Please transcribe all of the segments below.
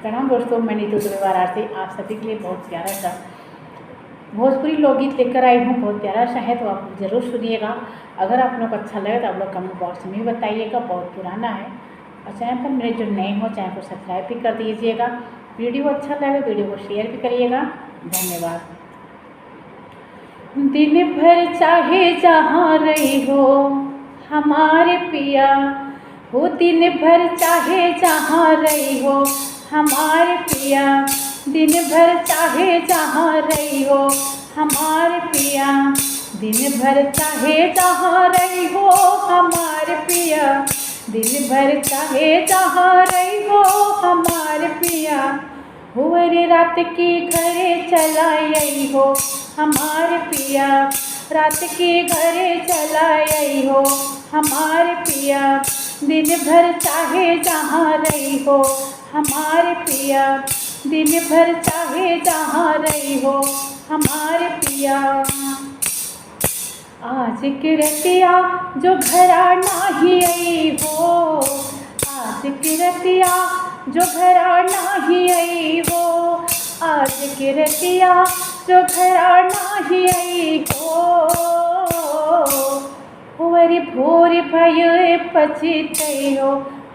प्रणाम दोस्तों, मैं नीतू दुबेवार से आप सभी के लिए बहुत प्यारा सा भोजपुरी लोकगीत लेकर आई हूँ। बहुत प्यारा सा है तो आप ज़रूर सुनिएगा। अगर आप लोग को अच्छा लगे तो आप लोग कमेंट बॉक्स में भी बताइएगा। बहुत पुराना है और चैनल पर मेरे जो नए हो चैनल को सब्सक्राइब भी कर दीजिएगा। वीडियो अच्छा लगे वीडियो को शेयर भी करिएगा। धन्यवाद। दिन भर चाहे जहाँ रही हो हमारे पिया हो, दिन भर चाहे जहाँ रही हो हमारे पिया, दिन भर चाहे जहाँ रही हो हमारे पिया, दिन भर चाहे जहाँ रही हो हमारे पिया, दिन भर चाहे जहाँ रही हो हमारे पिया, हुए रात की घरे चलाई हो हमारे पिया, रात की घरे चलाई हो हमारे पिया, दिन भर चाहे जहाँ रही हो हमारे पिया, दिन भर चाहे जहाँ रही हो हमारे पिया। आज की रतिया जो घरा नाही आई हो, आज की रतिया जो घरा नाही आई हो, आज की रतिया जो घरा नाही आई हो, वरी भोर भयो पछितई हो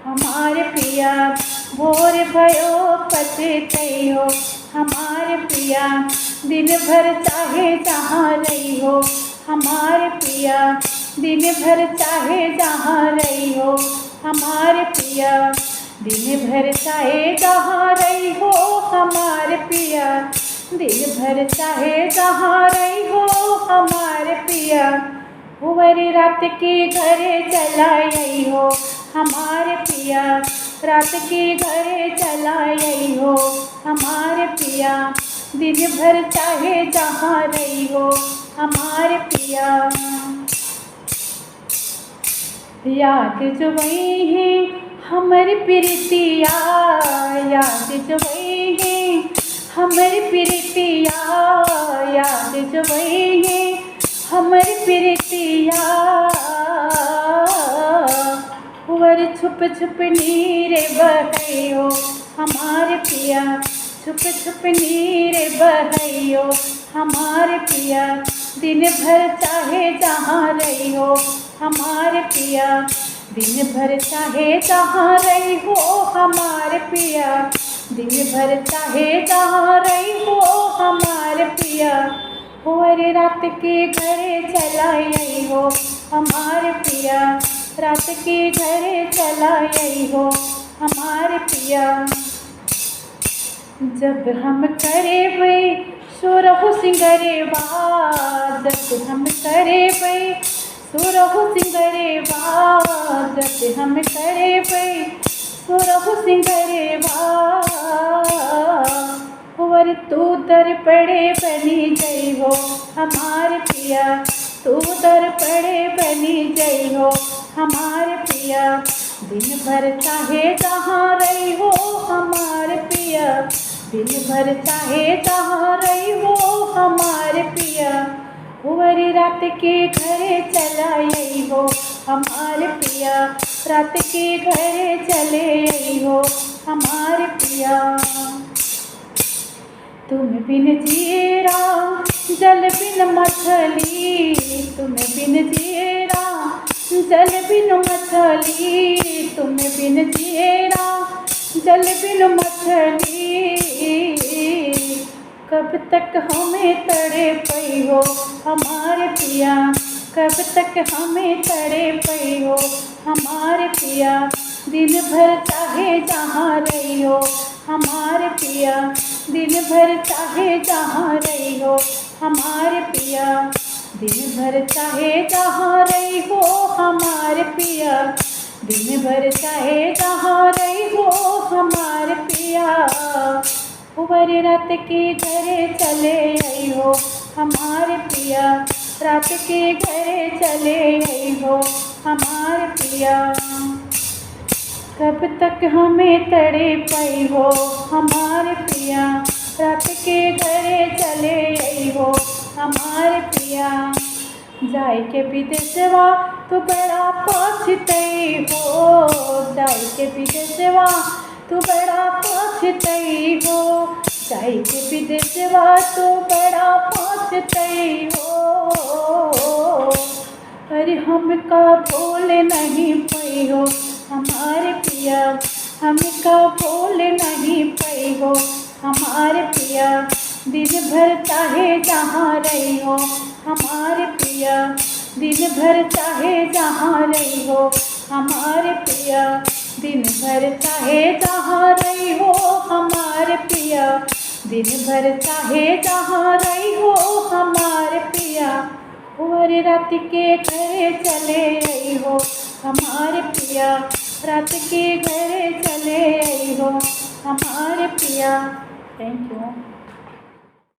हमारे पिया, भोर भयो पछितई हो हमारे पिया, दिन भर चाहे जहाँ रही हो हमारे पिया, दिन भर चाहे जहाँ रही हो हमारे पिया, दिन भर चाहे जहाँ रही हो हमारे पिया, दिन भर चाहे जहाँ रही हो हमारे पिया, वरी रात की घरे चलाई हो हमारे पिया, रात की घरे चलाई हो हमारे पिया, दिन भर चाहे जहाँ रही हो हमारे पिया। याद जो वही है हमारी प्रीतिया, याद जो वही है हमारी प्रीतिया, याद जो वही है हमारी प्रीतिया, वर छुप छुप नीरे बहैयो हमारे पिया, छुप छुप नीरे बहैयो हमारे पिया, दिन भर चाहे जहाँ रही हो हमारे पिया, दिन भर चाहे जहाँ रही हो हमारे पिया, दिन भर चाहे जहाँ रही हो हमारे पिया, वरी रात के घरे चलाई हो हमारे पिया, रात के घरे चलाई हो हमारे पिया। जब हम करे बई सुरहु सिंगरेवा, जब हम करे बई सुरहु सिंगरेवा, जब हम करे बई सुरहु सिंगरेवा, वर तू दर पड़े बनी जई हो हमारे पिया, तू दर पड़े बनी जई हो हमारे पिया, दिन भर चाहे जहाँ रही हो हमारे पिया, दिन भर चाहे जहाँ रही हो हमारे पिया, वरी रात के घरे चलाई हो हमारे पिया, रात के घरे चले आई हो हमारे पिया। तुम बिन जीरा जल बिन मछली, तुम बिन जीरा जल बिन मछली, तुम बिन जीरा जल बिन मछली, कब तक हमें तड़े पई हो हमारे पिया, कब तक हमें तड़े पई हो हमारे पिया, दिन भर चाहे जहाँ रही हो हमारे पिया, दिन भर चाहे जहाँ रही हो हमारे पिया, दिन भर चाहे जहाँ रही हो हमारे पिया, दिन भर चाहे जहाँ रही हो हमारे पिया, वरी रात के घरे चले आई हो हमारे पिया, रात के घरे चले आई हो हमारे पिया, कब तक हमें तड़े पाई हो हमारे पिया, रात के घरे चले आई हो हमारे पिया, जाय के विदेशवा तो बड़ा पछतई हो, जाय के विदेशवा तो बड़ा पछ नाचतई हो, जाई के विदेशवा तो बड़ा पहुँचतई हो। अरे हमका बोल नहीं पई हो हमारे पिया, हमका बोल नहीं पई हो हमारे पिया, दिन भर चाहे जहाँ रही हो हमारे पिया, दिन भर चाहे जहाँ रही हो हमारे पिया, दिन भर चाहे जहाँ रही हो हमारे पिया, दिन भर चाहे जहाँ रही हो हमारे पिया। और रात के घर चले आई हो हमारे पिया, रात के घर चले आई हो हमारे पिया। Thank you.